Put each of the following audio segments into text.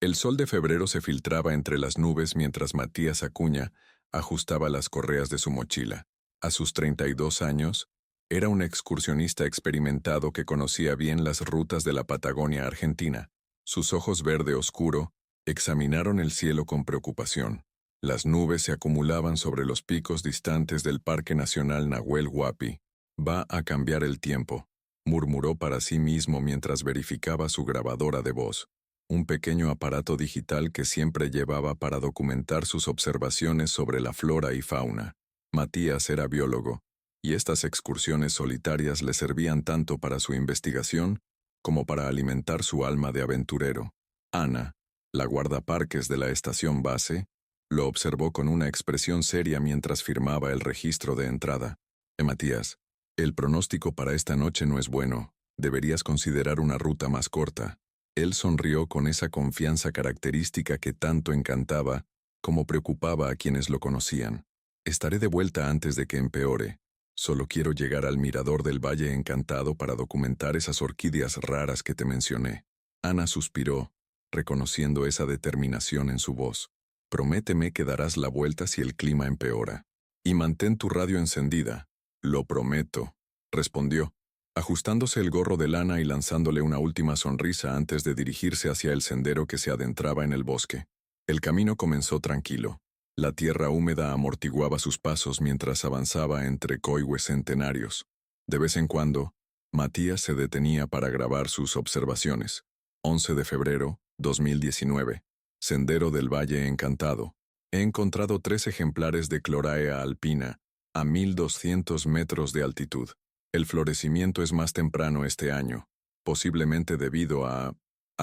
El sol de febrero se filtraba entre las nubes mientras Matías Acuña ajustaba las correas de su mochila. A sus 32 años, era un excursionista experimentado que conocía bien las rutas de la Patagonia Argentina. Sus ojos verde oscuro examinaron el cielo con preocupación. Las nubes se acumulaban sobre los picos distantes del Parque Nacional Nahuel Huapi. Va a cambiar el tiempo, murmuró para sí mismo mientras verificaba su grabadora de voz, un pequeño aparato digital que siempre llevaba para documentar sus observaciones sobre la flora y fauna. Matías era biólogo, y estas excursiones solitarias le servían tanto para su investigación como para alimentar su alma de aventurero. Ana, la guardaparques de la estación base, lo observó con una expresión seria mientras firmaba el registro de entrada. Matías, el pronóstico para esta noche no es bueno. Deberías considerar una ruta más corta. Él sonrió con esa confianza característica que tanto encantaba como preocupaba a quienes lo conocían. Estaré de vuelta antes de que empeore. Solo quiero llegar al mirador del Valle Encantado para documentar esas orquídeas raras que te mencioné. Ana suspiró, reconociendo esa determinación en su voz. Prométeme que darás la vuelta si el clima empeora. Y mantén tu radio encendida. Lo prometo, respondió, ajustándose el gorro de lana y lanzándole una última sonrisa antes de dirigirse hacia el sendero que se adentraba en el bosque. El camino comenzó tranquilo. La tierra húmeda amortiguaba sus pasos mientras avanzaba entre coihues centenarios. De vez en cuando, Matías se detenía para grabar sus observaciones. 11 de febrero, 2019. Sendero del Valle Encantado. He encontrado 3 ejemplares de Chloraea alpina, a 1200 metros de altitud. El florecimiento es más temprano este año, posiblemente debido a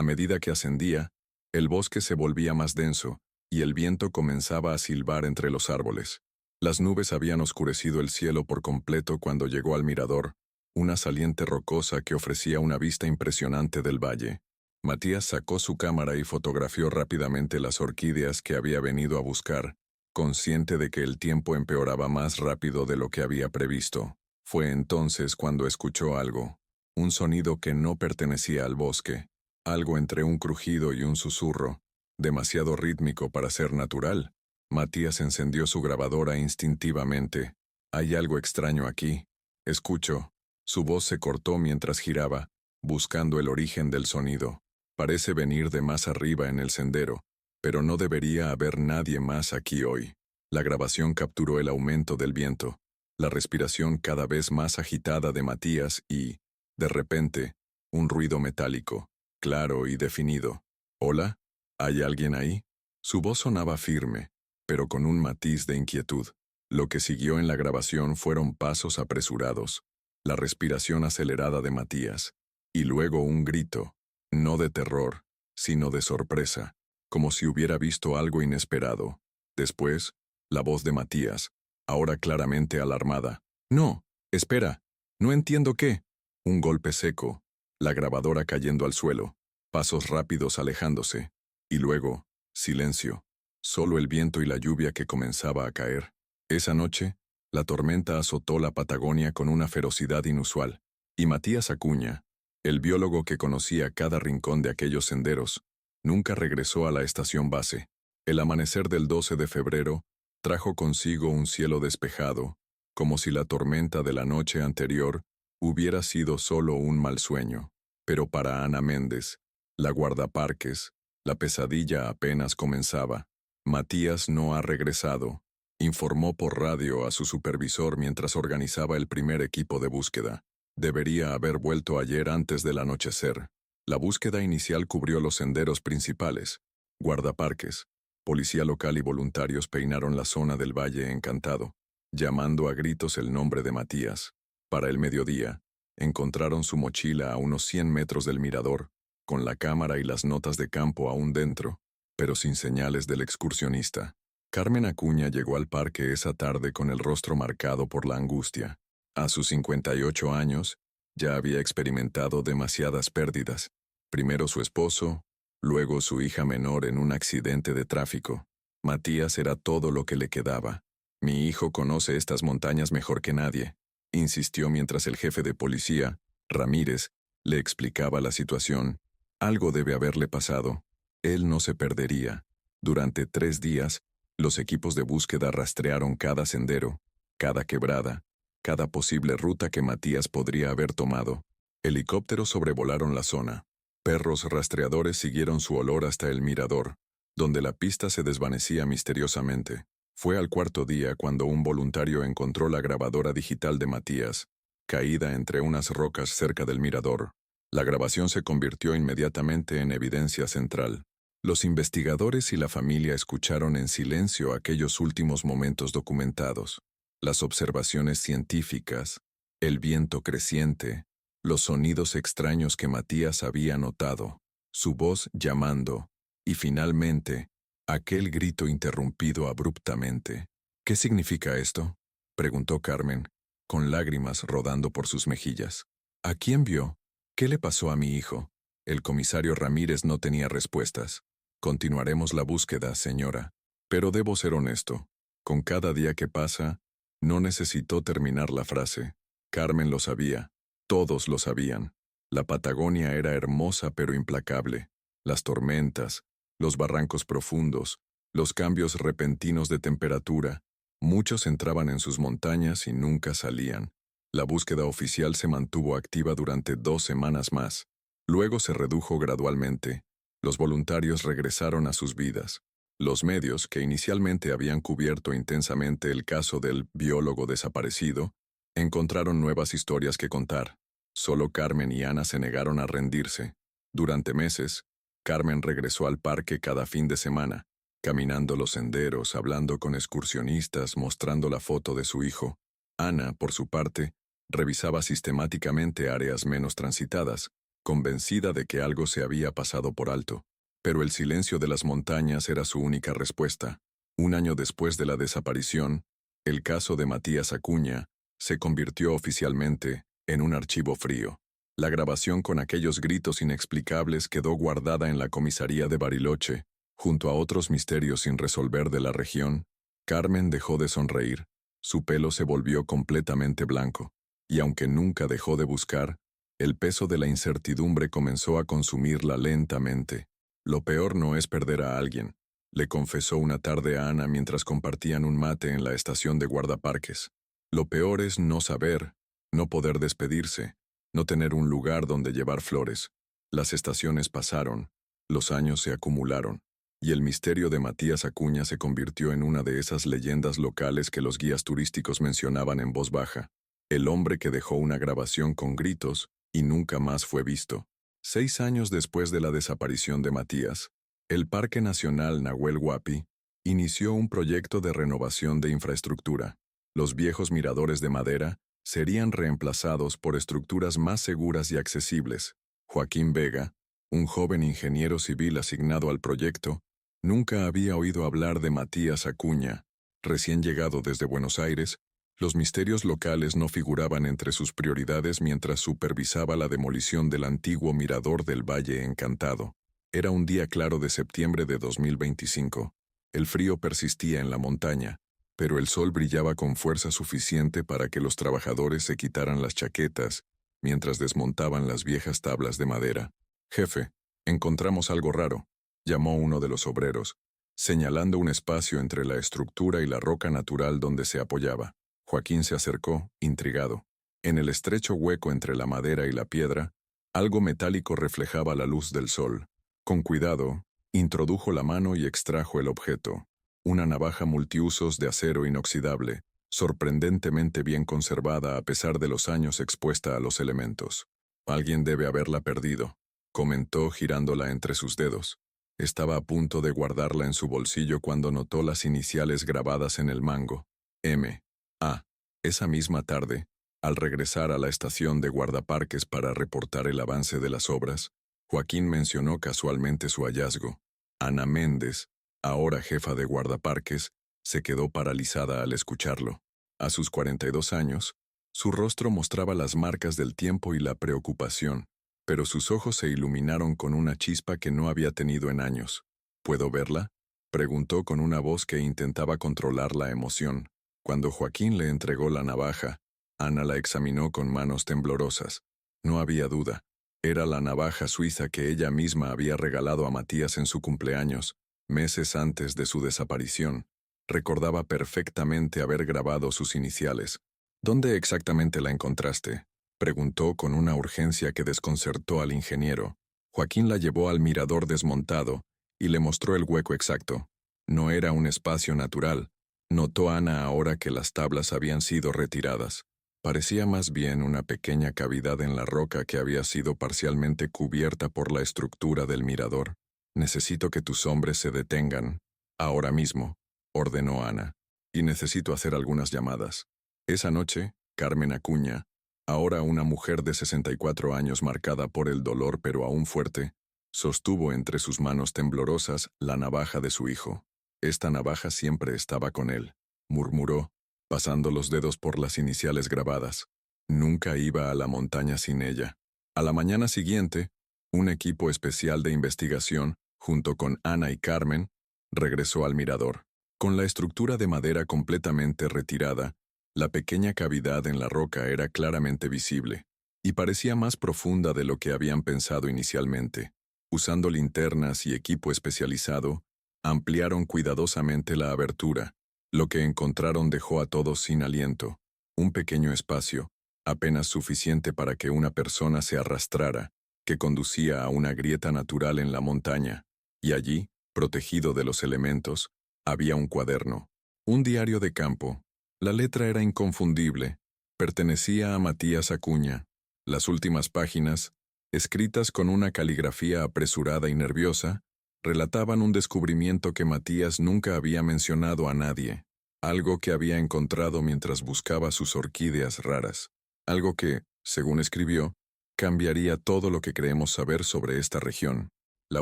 medida que ascendía, el bosque se volvía más denso, y el viento comenzaba a silbar entre los árboles. Las nubes habían oscurecido el cielo por completo cuando llegó al mirador, una saliente rocosa que ofrecía una vista impresionante del valle. Matías sacó su cámara y fotografió rápidamente las orquídeas que había venido a buscar, consciente de que el tiempo empeoraba más rápido de lo que había previsto. Fue entonces cuando escuchó algo, un sonido que no pertenecía al bosque, algo entre un crujido y un susurro, demasiado rítmico para ser natural. Matías encendió su grabadora instintivamente. Hay algo extraño aquí. Escucho. Su voz se cortó mientras giraba, buscando el origen del sonido. Parece venir de más arriba en el sendero, pero no debería haber nadie más aquí hoy. La grabación capturó el aumento del viento, la respiración cada vez más agitada de Matías y, de repente, un ruido metálico, claro y definido. ¿Hola? ¿Hay alguien ahí? Su voz sonaba firme, pero con un matiz de inquietud. Lo que siguió en la grabación fueron pasos apresurados, la respiración acelerada de Matías, y luego un grito, no de terror, sino de sorpresa, como si hubiera visto algo inesperado. Después, la voz de Matías, ahora claramente alarmada. «No, espera, no entiendo qué». Un golpe seco, la grabadora cayendo al suelo, pasos rápidos alejándose, y luego, silencio, solo el viento y la lluvia que comenzaba a caer. Esa noche, la tormenta azotó la Patagonia con una ferocidad inusual, y Matías Acuña, el biólogo que conocía cada rincón de aquellos senderos, nunca regresó a la estación base. El amanecer del 12 de febrero trajo consigo un cielo despejado, como si la tormenta de la noche anterior hubiera sido solo un mal sueño. Pero para Ana Méndez, la guardaparques, la pesadilla apenas comenzaba. Matías no ha regresado, informó por radio a su supervisor mientras organizaba el primer equipo de búsqueda. Debería haber vuelto ayer antes del anochecer. La búsqueda inicial cubrió los senderos principales. Guardaparques, policía local y voluntarios peinaron la zona del Valle Encantado, llamando a gritos el nombre de Matías. Para el mediodía, encontraron su mochila a unos 100 metros del mirador, con la cámara y las notas de campo aún dentro, pero sin señales del excursionista. Carmen Acuña llegó al parque esa tarde con el rostro marcado por la angustia. A sus 58 años, ya había experimentado demasiadas pérdidas. Primero su esposo, luego su hija menor en un accidente de tráfico. Matías era todo lo que le quedaba. Mi hijo conoce estas montañas mejor que nadie, insistió mientras el jefe de policía, Ramírez, le explicaba la situación. Algo debe haberle pasado. Él no se perdería. Durante 3 días, los equipos de búsqueda rastrearon cada sendero, cada quebrada, cada posible ruta que Matías podría haber tomado. Helicópteros sobrevolaron la zona. Perros rastreadores siguieron su olor hasta el mirador, donde la pista se desvanecía misteriosamente. Fue al cuarto día cuando un voluntario encontró la grabadora digital de Matías, caída entre unas rocas cerca del mirador. La grabación se convirtió inmediatamente en evidencia central. Los investigadores y la familia escucharon en silencio aquellos últimos momentos documentados. Las observaciones científicas, el viento creciente, los sonidos extraños que Matías había notado, su voz llamando, y finalmente, aquel grito interrumpido abruptamente. ¿Qué significa esto?, preguntó Carmen, con lágrimas rodando por sus mejillas. ¿A quién vio? ¿Qué le pasó a mi hijo? El comisario Ramírez no tenía respuestas. Continuaremos la búsqueda, señora. Pero debo ser honesto. Con cada día que pasa, no necesitó terminar la frase. Carmen lo sabía. Todos lo sabían. La Patagonia era hermosa pero implacable. Las tormentas, los barrancos profundos, los cambios repentinos de temperatura. Muchos entraban en sus montañas y nunca salían. La búsqueda oficial se mantuvo activa durante 2 semanas más. Luego se redujo gradualmente. Los voluntarios regresaron a sus vidas. Los medios, que inicialmente habían cubierto intensamente el caso del biólogo desaparecido, encontraron nuevas historias que contar. Solo Carmen y Ana se negaron a rendirse. Durante meses, Carmen regresó al parque cada fin de semana, caminando los senderos, hablando con excursionistas, mostrando la foto de su hijo. Ana, por su parte, revisaba sistemáticamente áreas menos transitadas, convencida de que algo se había pasado por alto. Pero el silencio de las montañas era su única respuesta. Un año después de la desaparición, el caso de Matías Acuña se convirtió oficialmente en un archivo frío. La grabación con aquellos gritos inexplicables quedó guardada en la comisaría de Bariloche, junto a otros misterios sin resolver de la región. Carmen dejó de sonreír. Su pelo se volvió completamente blanco, y aunque nunca dejó de buscar, el peso de la incertidumbre comenzó a consumirla lentamente. Lo peor no es perder a alguien, le confesó una tarde a Ana mientras compartían un mate en la estación de guardaparques. Lo peor es no saber, no poder despedirse, no tener un lugar donde llevar flores. Las estaciones pasaron, los años se acumularon, y el misterio de Matías Acuña se convirtió en una de esas leyendas locales que los guías turísticos mencionaban en voz baja. El hombre que dejó una grabación con gritos y nunca más fue visto. 6 años después de la desaparición de Matías, el Parque Nacional Nahuel Huapi inició un proyecto de renovación de infraestructura. Los viejos miradores de madera serían reemplazados por estructuras más seguras y accesibles. Joaquín Vega, un joven ingeniero civil asignado al proyecto, nunca había oído hablar de Matías Acuña. Recién llegado desde Buenos Aires, los misterios locales no figuraban entre sus prioridades mientras supervisaba la demolición del antiguo mirador del Valle Encantado. Era un día claro de septiembre de 2025. El frío persistía en la montaña, pero el sol brillaba con fuerza suficiente para que los trabajadores se quitaran las chaquetas mientras desmontaban las viejas tablas de madera. «Jefe, encontramos algo raro», llamó uno de los obreros, señalando un espacio entre la estructura y la roca natural donde se apoyaba. Joaquín se acercó, intrigado. En el estrecho hueco entre la madera y la piedra, algo metálico reflejaba la luz del sol. Con cuidado, introdujo la mano y extrajo el objeto. Una navaja multiusos de acero inoxidable, sorprendentemente bien conservada a pesar de los años expuesta a los elementos. «Alguien debe haberla perdido», comentó girándola entre sus dedos. Estaba a punto de guardarla en su bolsillo cuando notó las iniciales grabadas en el mango. M. A. Esa misma tarde, al regresar a la estación de guardaparques para reportar el avance de las obras, Joaquín mencionó casualmente su hallazgo. Ana Méndez, ahora jefa de guardaparques, se quedó paralizada al escucharlo. A sus 42 años, su rostro mostraba las marcas del tiempo y la preocupación, pero sus ojos se iluminaron con una chispa que no había tenido en años. «¿Puedo verla?», preguntó con una voz que intentaba controlar la emoción. Cuando Joaquín le entregó la navaja, Ana la examinó con manos temblorosas. No había duda. Era la navaja suiza que ella misma había regalado a Matías en su cumpleaños, meses antes de su desaparición. Recordaba perfectamente haber grabado sus iniciales. ¿Dónde exactamente la encontraste?, preguntó con una urgencia que desconcertó al ingeniero. Joaquín la llevó al mirador desmontado y le mostró el hueco exacto. No era un espacio natural, notó Ana ahora que las tablas habían sido retiradas. Parecía más bien una pequeña cavidad en la roca que había sido parcialmente cubierta por la estructura del mirador. Necesito que tus hombres se detengan, ahora mismo, ordenó Ana, y necesito hacer algunas llamadas. Esa noche, Carmen Acuña, ahora una mujer de 64 años marcada por el dolor pero aún fuerte, sostuvo entre sus manos temblorosas la navaja de su hijo. Esta navaja siempre estaba con él, murmuró, pasando los dedos por las iniciales grabadas. Nunca iba a la montaña sin ella. A la mañana siguiente, un equipo especial de investigación, junto con Ana y Carmen, regresó al mirador. Con la estructura de madera completamente retirada, la pequeña cavidad en la roca era claramente visible, y parecía más profunda de lo que habían pensado inicialmente. Usando linternas y equipo especializado, ampliaron cuidadosamente la abertura. Lo que encontraron dejó a todos sin aliento. Un pequeño espacio, apenas suficiente para que una persona se arrastrara, que conducía a una grieta natural en la montaña, y allí, protegido de los elementos, había un cuaderno, un diario de campo. La letra era inconfundible, pertenecía a Matías Acuña. Las últimas páginas, escritas con una caligrafía apresurada y nerviosa, relataban un descubrimiento que Matías nunca había mencionado a nadie, algo que había encontrado mientras buscaba sus orquídeas raras, algo que, según escribió, cambiaría todo lo que creemos saber sobre esta región. La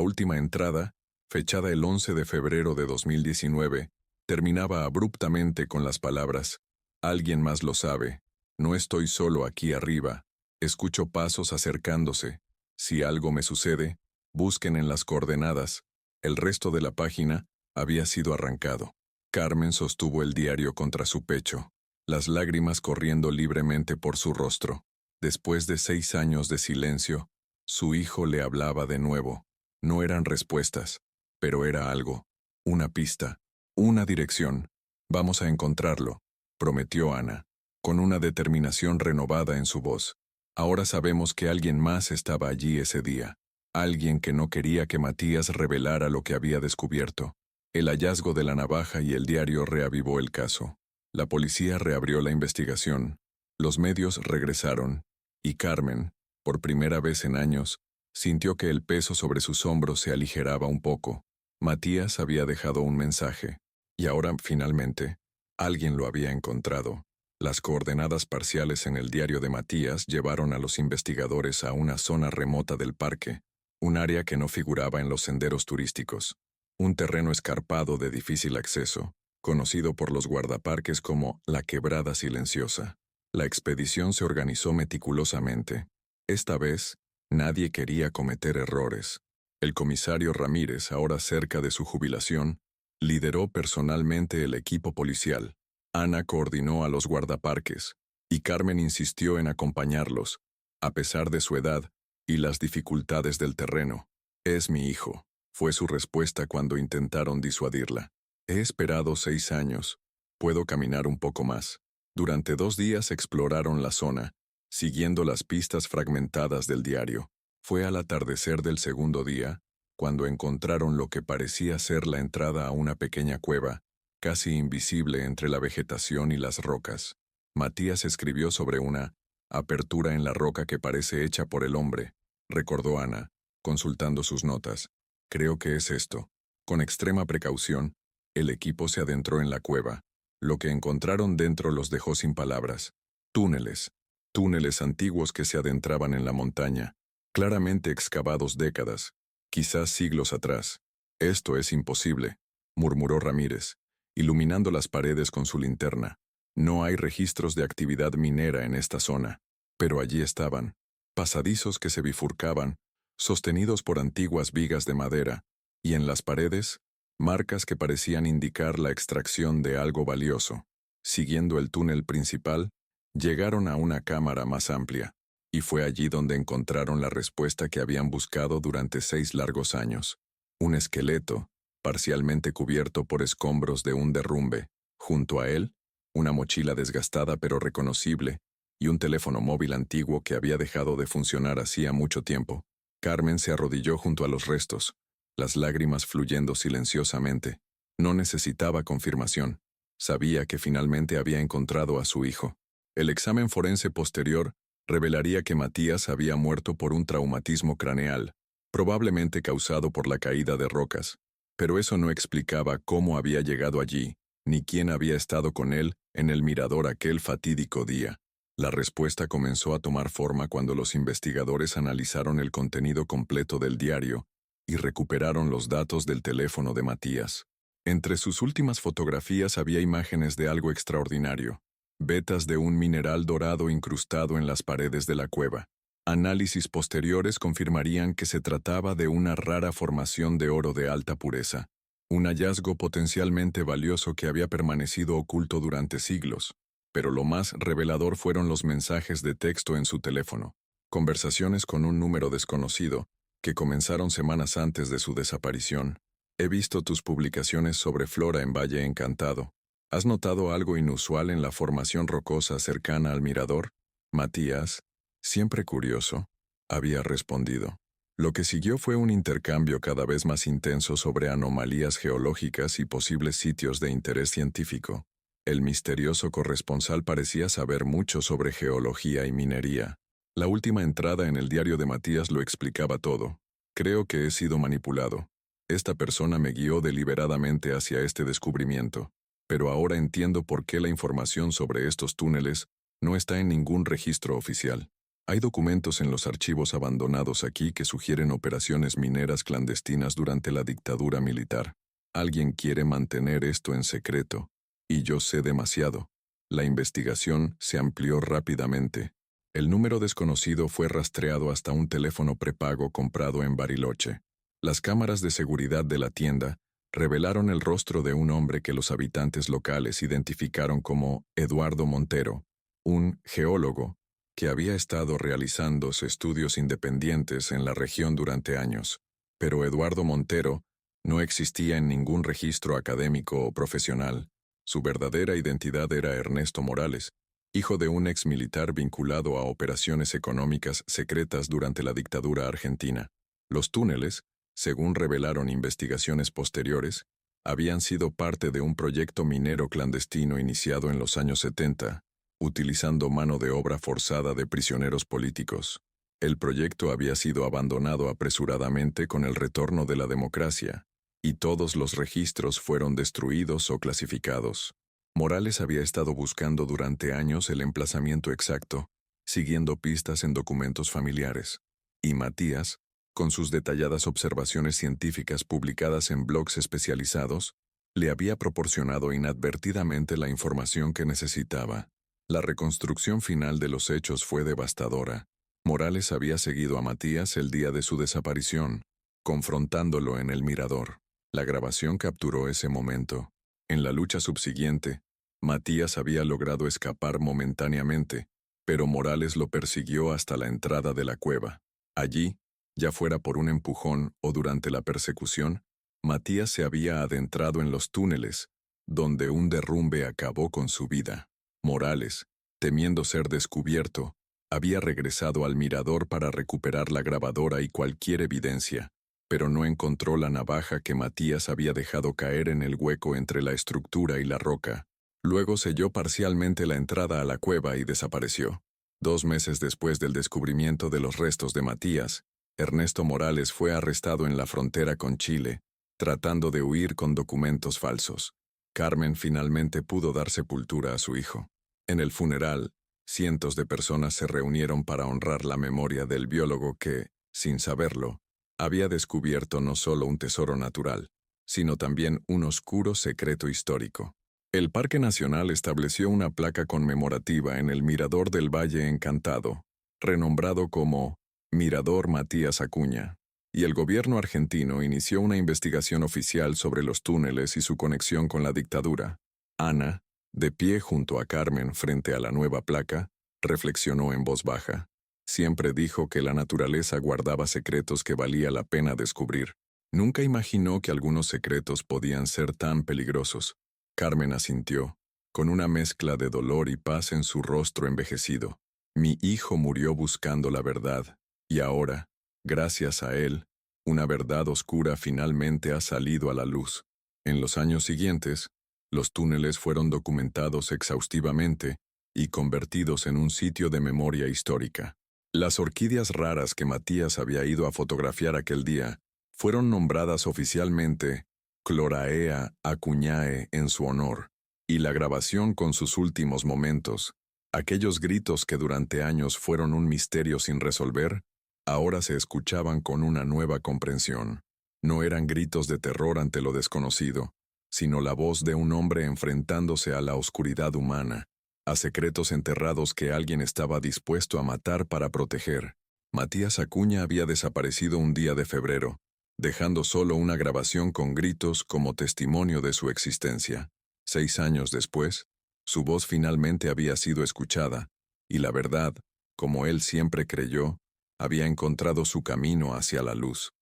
última entrada, fechada el 11 de febrero de 2019, terminaba abruptamente con las palabras: «Alguien más lo sabe. No estoy solo aquí arriba. Escucho pasos acercándose. Si algo me sucede, busquen en las coordenadas». El resto de la página había sido arrancado. Carmen sostuvo el diario contra su pecho, las lágrimas corriendo libremente por su rostro. Después de 6 años de silencio, su hijo le hablaba de nuevo. No eran respuestas, pero era algo, una pista, una dirección. «Vamos a encontrarlo», prometió Ana, con una determinación renovada en su voz. Ahora sabemos que alguien más estaba allí ese día. Alguien que no quería que Matías revelara lo que había descubierto. El hallazgo de la navaja y el diario reavivó el caso. La policía reabrió la investigación. Los medios regresaron. Y Carmen, por primera vez en años, sintió que el peso sobre sus hombros se aligeraba un poco. Matías había dejado un mensaje. Y ahora, finalmente, alguien lo había encontrado. Las coordenadas parciales en el diario de Matías llevaron a los investigadores a una zona remota del parque, un área que no figuraba en los senderos turísticos, un terreno escarpado de difícil acceso, conocido por los guardaparques como la Quebrada Silenciosa. La expedición se organizó meticulosamente. Esta vez, nadie quería cometer errores. El comisario Ramírez, ahora cerca de su jubilación, lideró personalmente el equipo policial. Ana coordinó a los guardaparques, y Carmen insistió en acompañarlos, a pesar de su edad y las dificultades del terreno. «Es mi hijo», fue su respuesta cuando intentaron disuadirla. «He esperado 6 años. Puedo caminar un poco más». Durante 2 días exploraron la zona, siguiendo las pistas fragmentadas del diario. Fue al atardecer del segundo día, cuando encontraron lo que parecía ser la entrada a una pequeña cueva, casi invisible entre la vegetación y las rocas. Matías escribió sobre una apertura en la roca que parece hecha por el hombre, recordó Ana, consultando sus notas. «Creo que es esto». Con extrema precaución, el equipo se adentró en la cueva. Lo que encontraron dentro los dejó sin palabras. Túneles. Túneles antiguos que se adentraban en la montaña, claramente excavados décadas, quizás siglos atrás. «Esto es imposible», murmuró Ramírez, iluminando las paredes con su linterna. «No hay registros de actividad minera en esta zona». Pero allí estaban, pasadizos que se bifurcaban, sostenidos por antiguas vigas de madera, y en las paredes, marcas que parecían indicar la extracción de algo valioso. Siguiendo el túnel principal, llegaron a una cámara más amplia. y fue allí donde encontraron la respuesta que habían buscado durante 6 largos años. Un esqueleto, parcialmente cubierto por escombros de un derrumbe. Junto a él, una mochila desgastada pero reconocible, y un teléfono móvil antiguo que había dejado de funcionar hacía mucho tiempo. Carmen se arrodilló junto a los restos, las lágrimas fluyendo silenciosamente. No necesitaba confirmación. Sabía que finalmente había encontrado a su hijo. El examen forense posterior revelaría que Matías había muerto por un traumatismo craneal, probablemente causado por la caída de rocas, pero eso no explicaba cómo había llegado allí, ni quién había estado con él en el mirador aquel fatídico día. La respuesta comenzó a tomar forma cuando los investigadores analizaron el contenido completo del diario y recuperaron los datos del teléfono de Matías. Entre sus últimas fotografías había imágenes de algo extraordinario: vetas de un mineral dorado incrustado en las paredes de la cueva. Análisis posteriores confirmarían que se trataba de una rara formación de oro de alta pureza, un hallazgo potencialmente valioso que había permanecido oculto durante siglos. Pero lo más revelador fueron los mensajes de texto en su teléfono, conversaciones con un número desconocido, que comenzaron semanas antes de su desaparición. He visto tus publicaciones sobre flora en Valle Encantado. ¿Has notado algo inusual en la formación rocosa cercana al mirador? Matías, siempre curioso, había respondido. Lo que siguió fue un intercambio cada vez más intenso sobre anomalías geológicas y posibles sitios de interés científico. El misterioso corresponsal parecía saber mucho sobre geología y minería. La última entrada en el diario de Matías lo explicaba todo. Creo que he sido manipulado. Esta persona me guió deliberadamente hacia este descubrimiento. Pero ahora entiendo por qué la información sobre estos túneles no está en ningún registro oficial. Hay documentos en los archivos abandonados aquí que sugieren operaciones mineras clandestinas durante la dictadura militar. Alguien quiere mantener esto en secreto, y yo sé demasiado. La investigación se amplió rápidamente. El número desconocido fue rastreado hasta un teléfono prepago comprado en Bariloche. Las cámaras de seguridad de la tienda revelaron el rostro de un hombre que los habitantes locales identificaron como Eduardo Montero, un geólogo que había estado realizando estudios independientes en la región durante años. Pero Eduardo Montero no existía en ningún registro académico o profesional. Su verdadera identidad era Ernesto Morales, hijo de un exmilitar vinculado a operaciones económicas secretas durante la dictadura argentina. Los túneles, según revelaron investigaciones posteriores, habían sido parte de un proyecto minero clandestino iniciado en los años 70, utilizando mano de obra forzada de prisioneros políticos. El proyecto había sido abandonado apresuradamente con el retorno de la democracia, y todos los registros fueron destruidos o clasificados. Morales había estado buscando durante años el emplazamiento exacto, siguiendo pistas en documentos familiares. Y Matías, con sus detalladas observaciones científicas publicadas en blogs especializados, le había proporcionado inadvertidamente la información que necesitaba. La reconstrucción final de los hechos fue devastadora. Morales había seguido a Matías el día de su desaparición, confrontándolo en el mirador. La grabación capturó ese momento. En la lucha subsiguiente, Matías había logrado escapar momentáneamente, pero Morales lo persiguió hasta la entrada de la cueva. Allí, ya fuera por un empujón o durante la persecución, Matías se había adentrado en los túneles, donde un derrumbe acabó con su vida. Morales, temiendo ser descubierto, había regresado al mirador para recuperar la grabadora y cualquier evidencia, pero no encontró la navaja que Matías había dejado caer en el hueco entre la estructura y la roca. Luego selló parcialmente la entrada a la cueva y desapareció. 2 meses después del descubrimiento de los restos de Matías, Ernesto Morales fue arrestado en la frontera con Chile, tratando de huir con documentos falsos. Carmen finalmente pudo dar sepultura a su hijo. En el funeral, cientos de personas se reunieron para honrar la memoria del biólogo que, sin saberlo, había descubierto no solo un tesoro natural, sino también un oscuro secreto histórico. El Parque Nacional estableció una placa conmemorativa en el Mirador del Valle Encantado, renombrado como Mirador Matías Acuña, y el gobierno argentino inició una investigación oficial sobre los túneles y su conexión con la dictadura. Ana, de pie junto a Carmen frente a la nueva placa, reflexionó en voz baja. Siempre dijo que la naturaleza guardaba secretos que valía la pena descubrir. Nunca imaginó que algunos secretos podían ser tan peligrosos. Carmen asintió, con una mezcla de dolor y paz en su rostro envejecido. Mi hijo murió buscando la verdad, y ahora, gracias a él, una verdad oscura finalmente ha salido a la luz. En los años siguientes, los túneles fueron documentados exhaustivamente y convertidos en un sitio de memoria histórica. Las orquídeas raras que Matías había ido a fotografiar aquel día fueron nombradas oficialmente Chloraea acuñae en su honor, y la grabación con sus últimos momentos, aquellos gritos que durante años fueron un misterio sin resolver, ahora se escuchaban con una nueva comprensión. No eran gritos de terror ante lo desconocido, sino la voz de un hombre enfrentándose a la oscuridad humana, a secretos enterrados que alguien estaba dispuesto a matar para proteger. Matías Acuña había desaparecido un día de febrero, dejando solo una grabación con gritos como testimonio de su existencia. 6 años después, su voz finalmente había sido escuchada, y la verdad, como él siempre creyó, había encontrado su camino hacia la luz.